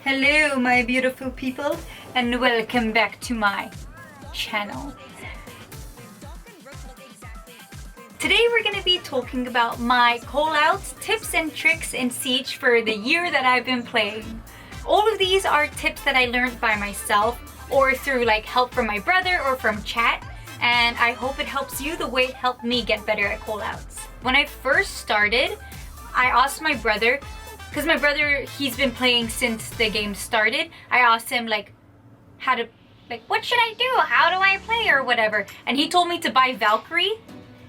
Hello my beautiful people and welcome back to my channel. Today we're going to be talking about my callouts, tips and tricks in Siege for the year that I've been playing. All of these are tips that I learned by myself or through help from my brother or from chat, and I hope it helps you the way it helped me get better at callouts. When I first started, I asked my brother, because my brother, he's been playing since the game started. I asked him how to, what should I do? How do I play or whatever? And he told me to buy Valkyrie.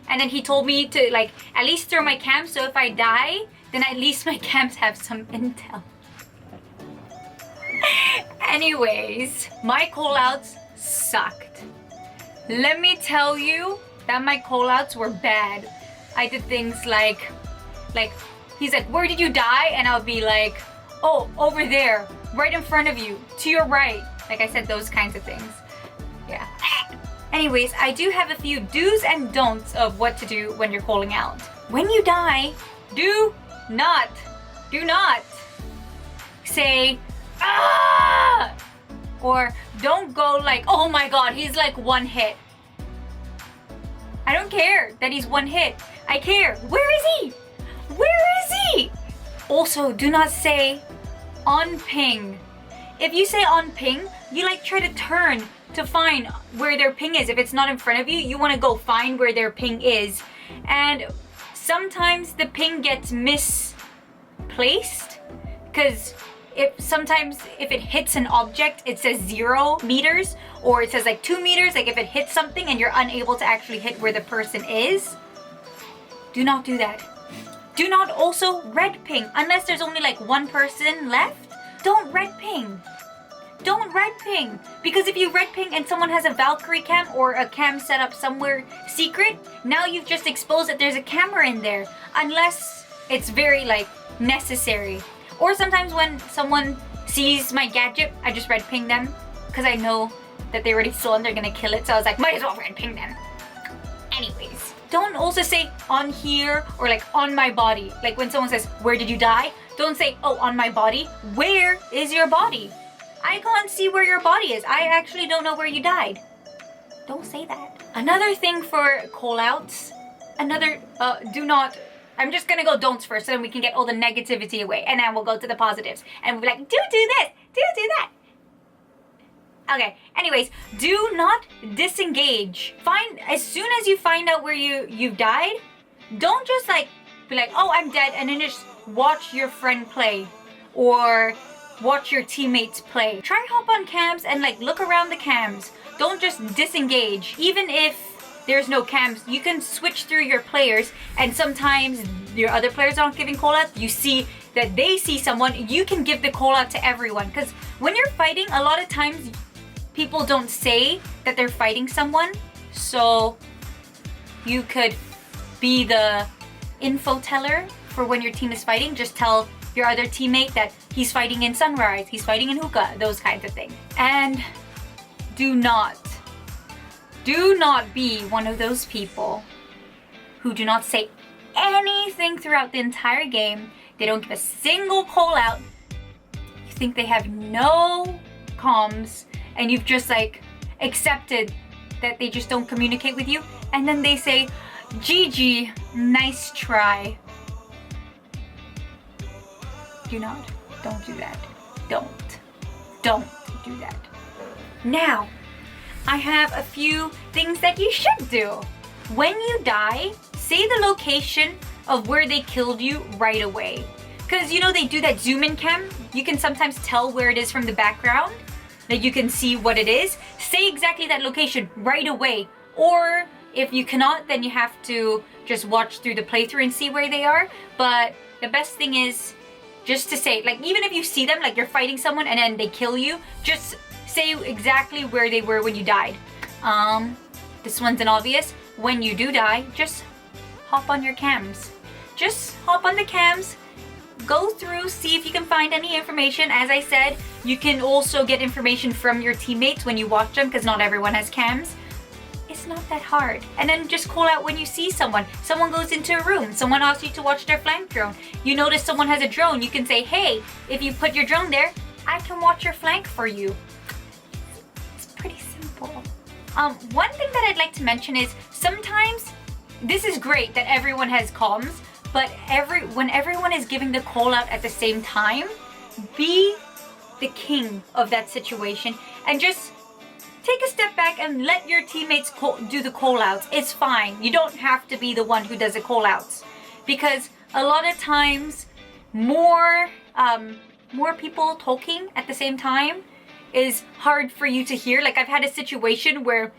And then he told me to at least throw my cams, so if I die, then at least my cams have some intel. Anyways, my callouts sucked. Let me tell you that my callouts were bad. I did things like he's like, where did you die? And I'll be like, oh, over there, right in front of you, to your right. Like I said, those kinds of things. Yeah. Anyways, I do have a few do's and don'ts of what to do when you're calling out. When you die, do not say, ah! Or don't go oh my god, he's one hit. I don't care that he's one hit. I care. Where is he? Where is he? Also, do not say on ping. If you say on ping, you try to turn to find where their ping is. If it's not in front of you, you want to go find where their ping is. And sometimes the ping gets misplaced because sometimes if it hits an object, it says 0 meters or it says 2 meters. If it hits something and you're unable to actually hit where the person is, do not do that. Do not also red ping unless there's only one person left. Don't red ping. Don't red ping, because if you red ping and someone has a Valkyrie cam or a cam set up somewhere secret, now you've just exposed that there's a camera in there, unless it's very necessary. Or sometimes when someone sees my gadget, I just red ping them because I know that they already saw and they're gonna kill it, so I was like, might as well red ping them. Anyways, don't also say on here or on my body. When someone says, where did you die? Don't say, oh, on my body. Where is your body? I can't see where your body is. I actually don't know where you died. Don't say that. Another thing for callouts, do not, I'm just gonna go don'ts first so then we can get all the negativity away and then we'll go to the positives. And we'll be like, do this, do that. Okay, anyways, do not disengage. As soon as you find out where you've died, don't just be like, oh, I'm dead, and then just watch your friend play or watch your teammates play. Try hop on cams and look around the cams. Don't just disengage. Even if there's no cams, you can switch through your players, and sometimes your other players aren't giving callouts. You see that they see someone, you can give the callout to everyone. Because when you're fighting, a lot of times people don't say that they're fighting someone, so you could be the info teller for when your team is fighting. Just tell your other teammate that he's fighting in Sunrise, he's fighting in Hookah, those kinds of things. And do not be one of those people who do not say anything throughout the entire game. They don't give a single call out. You think they have no comms and you've just accepted that they just don't communicate with you, and then they say, GG, nice try. Don't do that. Don't do that. Now, I have a few things that you should do. When you die, say the location of where they killed you right away. Because they do that zoom in cam. You can sometimes tell where it is from the background. You can see what it is. Say exactly that location right away. Or if you cannot, then you have to just watch through the playthrough and see where they are. But the best thing is just to say, even if you see them, you're fighting someone and then they kill you, just say exactly where they were when you died. This one's an obvious. When you do die, just hop on your cams. Just hop on the cams, go through, see if you can find any information. As I said, you can also get information from your teammates when you watch them, because not everyone has cams. It's not that hard. And then just call out when you see someone. Someone goes into a room. Someone asks you to watch their flank drone. You notice someone has a drone. You can say, hey, if you put your drone there, I can watch your flank for you. It's pretty simple. One thing that I'd like to mention is sometimes this is great that everyone has comms, but when everyone is giving the call out at the same time, be the king of that situation and just take a step back and let your teammates do the call outs. It's fine. You don't have to be the one who does the call outs, because a lot of times more people talking at the same time is hard for you to hear. Like, I've had a situation where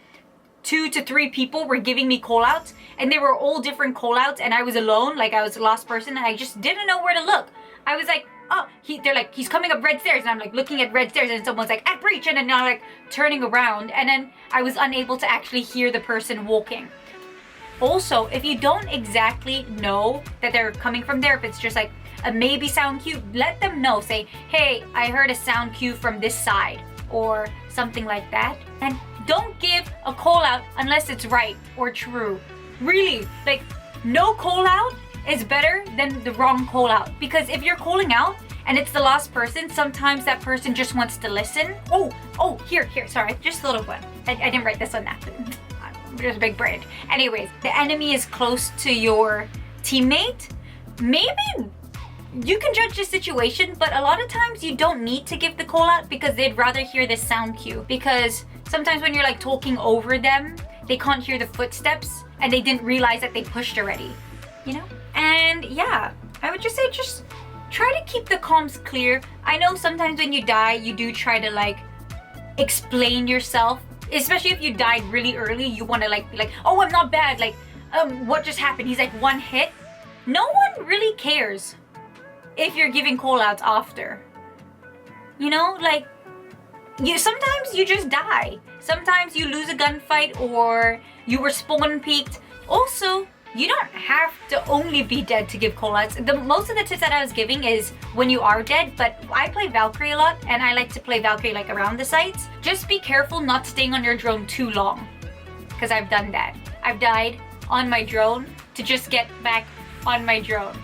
2 to 3 people were giving me call outs, and they were all different call outs, and I was alone, like I was the last person, and I just didn't know where to look. I was like, oh, they're like, he's coming up red stairs, and I'm like looking at red stairs, and someone's like, at breach, and then I'm like turning around, and then I was unable to actually hear the person walking. Also, if you don't exactly know that they're coming from there, if it's just like a maybe sound cue, let them know. Say, hey, I heard a sound cue from this side, or something like that. And don't give a call out unless it's right or true. Really, like, no call out is better than the wrong call out, because if you're calling out and it's the last person, sometimes that person just wants to listen. Oh, here, sorry, just a little one. I didn't write this on napkin. There's a big brain. Anyways, the enemy is close to your teammate. Maybe you can judge the situation, but a lot of times you don't need to give the call out because they'd rather hear the sound cue. Because sometimes when you're like talking over them, they can't hear the footsteps and they didn't realize that they pushed already, you know? And yeah, I would just say, just try to keep the comms clear. I know sometimes when you die, you do try to like explain yourself, especially if you died really early. You want to like be like, oh, I'm not bad. Like, what just happened? He's like 1 hit. No one really cares if you're giving call outs after. You know, like, sometimes you just die. Sometimes you lose a gunfight or you were spawn peeked. Also, you don't have to only be dead to give call outs. Most of the tips that I was giving is when you are dead, but I play Valkyrie a lot and I like to play Valkyrie like around the sites. Just be careful not staying on your drone too long, because I've done that. I've died on my drone to just get back on my drone.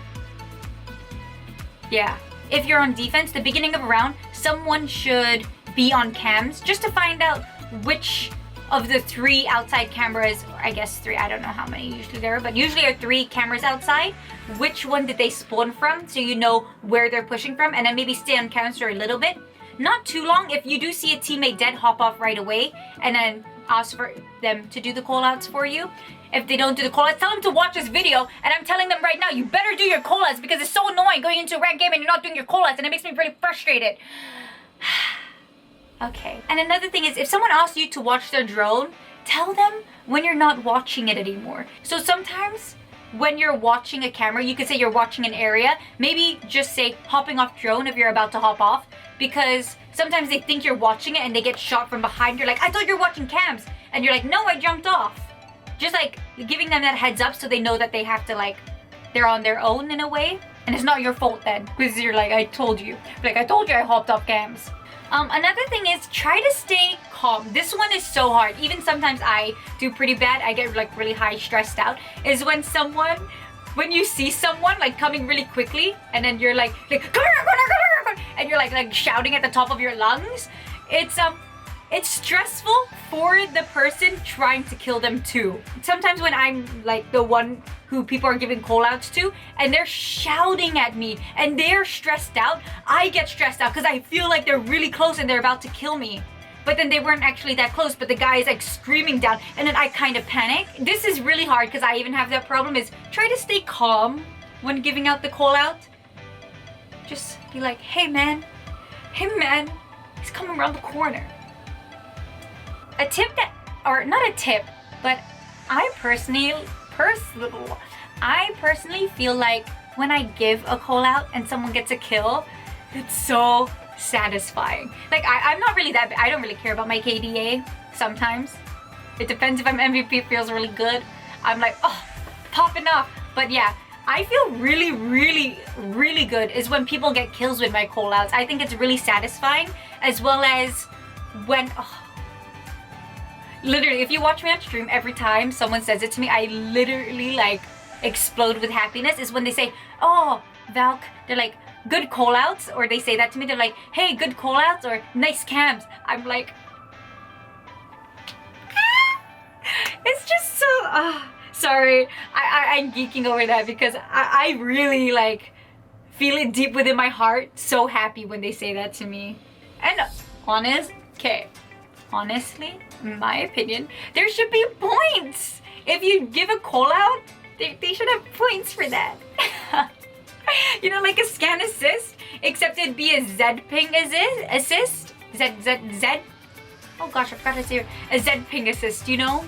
Yeah. If you're on defense, the beginning of a round, someone should be on cams just to find out which of the 3 outside cameras, or I guess 3, I don't know how many usually there are, but usually are 3 cameras outside. Which one did they spawn from, so you know where they're pushing from, and then maybe stay on cams for a little bit. Not too long. If you do see a teammate dead, hop off right away and then ask for them to do the call outs for you. If they don't do the call outs, tell them to watch this video, and I'm telling them right now, you better do your call outs, because it's so annoying going into a ranked game and you're not doing your call outs, and it makes me really frustrated. Okay. And another thing is, if someone asks you to watch their drone, tell them when you're not watching it anymore. So sometimes when you're watching a camera, you could say you're watching an area. Maybe just say hopping off drone if you're about to hop off, because sometimes they think you're watching it and they get shot from behind. You're like, I thought you were watching cams. And you're like, no, I jumped off. Just like giving them that heads up so they know that they have to, like, they're on their own in a way. And it's not your fault then, because you're like, I told you. Like, I told you I hopped off cams. Another thing is, try to stay calm. This one is so hard. Even sometimes I do pretty bad. I get like really high stressed out. Is when you see someone like coming really quickly, and then you're like, come here, and you're like shouting at the top of your lungs. It's stressful for the person trying to kill them too. Sometimes when I'm like the one who people are giving call outs to and they're shouting at me and they're stressed out, I get stressed out because I feel like they're really close and they're about to kill me. But then they weren't actually that close, but the guy is like screaming down, and then I kind of panic. This is really hard because I even have that problem. Is try to stay calm when giving out the call out. Just be like, hey man, he's coming around the corner. A tip or not a tip, but I personally feel like when I give a call out and someone gets a kill, it's so satisfying. Like I'm not really that bad. I don't really care about my KDA sometimes. It depends. If I'm MVP, it feels really good. I'm like, oh, popping off. But yeah, I feel really, really, really good is when people get kills with my call outs. I think it's really satisfying, as well as when, literally, if you watch me on stream, every time someone says it to me, I literally like explode with happiness. Is when they say, oh, Valk, they're like, good callouts, or they say that to me, they're like, hey, good callouts, or nice cams. I'm like, it's just so, sorry. I'm geeking over that because I really like feel it deep within my heart. So happy when they say that to me. And honestly, in my opinion, there should be points. If you give a call out, they should have points for that. You know, like a scan assist, except it'd be a Z ping assist. Z. Oh gosh, I forgot to say a Z ping assist, you know?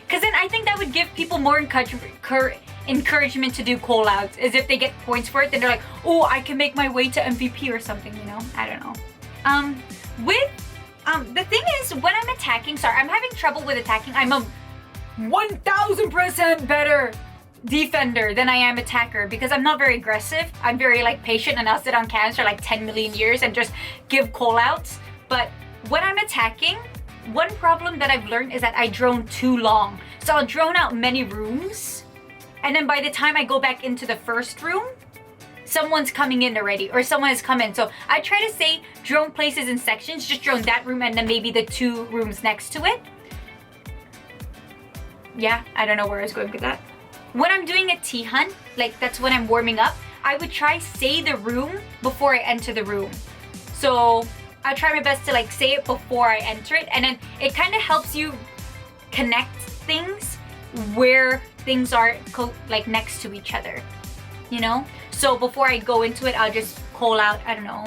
Because then I think that would give people more encouragement to do call outs, as if they get points for it, then they're like, oh, I can make my way to MVP or something, you know? I don't know. The thing is, when I'm attacking, sorry, I'm having trouble with attacking. I'm a 1000% better defender than I am attacker because I'm not very aggressive. I'm very like patient, and I'll sit on cams for like 10 million years and just give call outs. But when I'm attacking, one problem that I've learned is that I drone too long. So I'll drone out many rooms, and then by the time I go back into the first room, someone's coming in already, or someone has come in. So I try to say drone places in sections, just drone that room and then maybe the 2 rooms next to it. Yeah, I don't know where I was going with that. When I'm doing a tea hunt, like that's when I'm warming up, I would try say the room before I enter the room. So I try my best to like say it before I enter it, and then it kind of helps you connect things where things are like next to each other, you know? So before I go into it, I'll just call out, I don't know,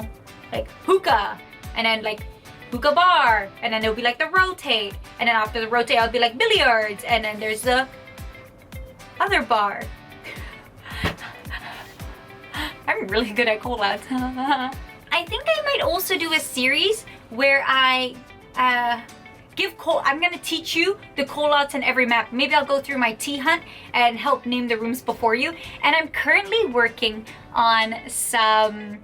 like hookah, and then like hookah bar, and then it'll be like the rotate, and then after the rotate, I'll be like billiards, and then there's the other bar. I'm really good at call outs. I think I might also do a series where I I'm gonna teach you the call outs in every map. Maybe I'll go through my tea hunt and help name the rooms before you. And I'm currently working on some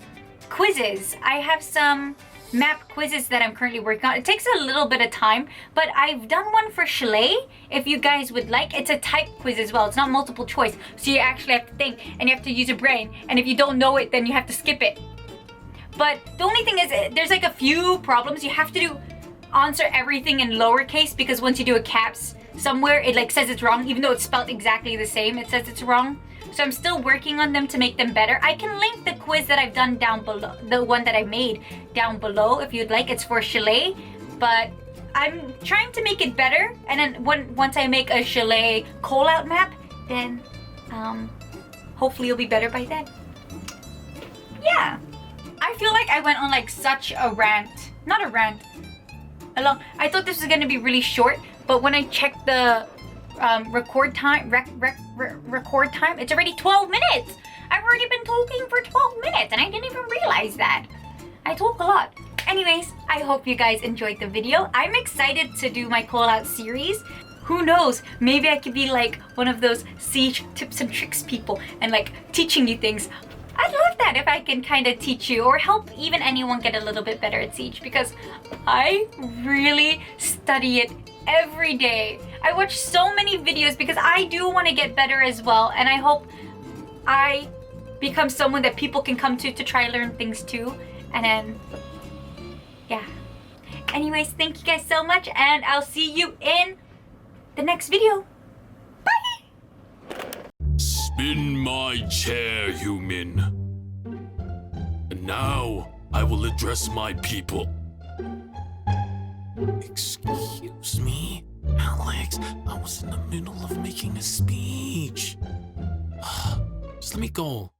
quizzes. I have some map quizzes that I'm currently working on. It takes a little bit of time, but I've done one for Chalet. If you guys would like, it's a type quiz as well. It's not multiple choice. So you actually have to think and you have to use your brain. And if you don't know it, then you have to skip it. But the only thing is, there's like a few problems. You have to answer everything in lowercase, because once you do a caps somewhere, it like says it's wrong, even though it's spelled exactly the same, it says it's wrong. So I'm still working on them to make them better. I can link the quiz that I've done down below, the one that I made down below if you'd like. It's for Chalet, but I'm trying to make it better. And then once I make a Chalet call out map, then hopefully it'll be better by then. Yeah. I feel like I went on like such a rant. Not a rant. I thought this was gonna be really short, but when I checked the record time, record time, it's already 12 minutes. I've already been talking for 12 minutes and I didn't even realize that. I talk a lot. Anyways, I hope you guys enjoyed the video. I'm excited to do my call out series. Who knows, maybe I could be like one of those Siege tips and tricks people and like teaching you things. I'd love that if I can kind of teach you or help even anyone get a little bit better at Siege, because I really study it every day. I watch so many videos because I do want to get better as well, and I hope I become someone that people can come to try learn things too. And then, yeah. Anyways, thank you guys so much, and I'll see you in the next video. Spin my chair, human. And now I will address my people. Excuse me, Alex. I was in the middle of making a speech. Just let me go.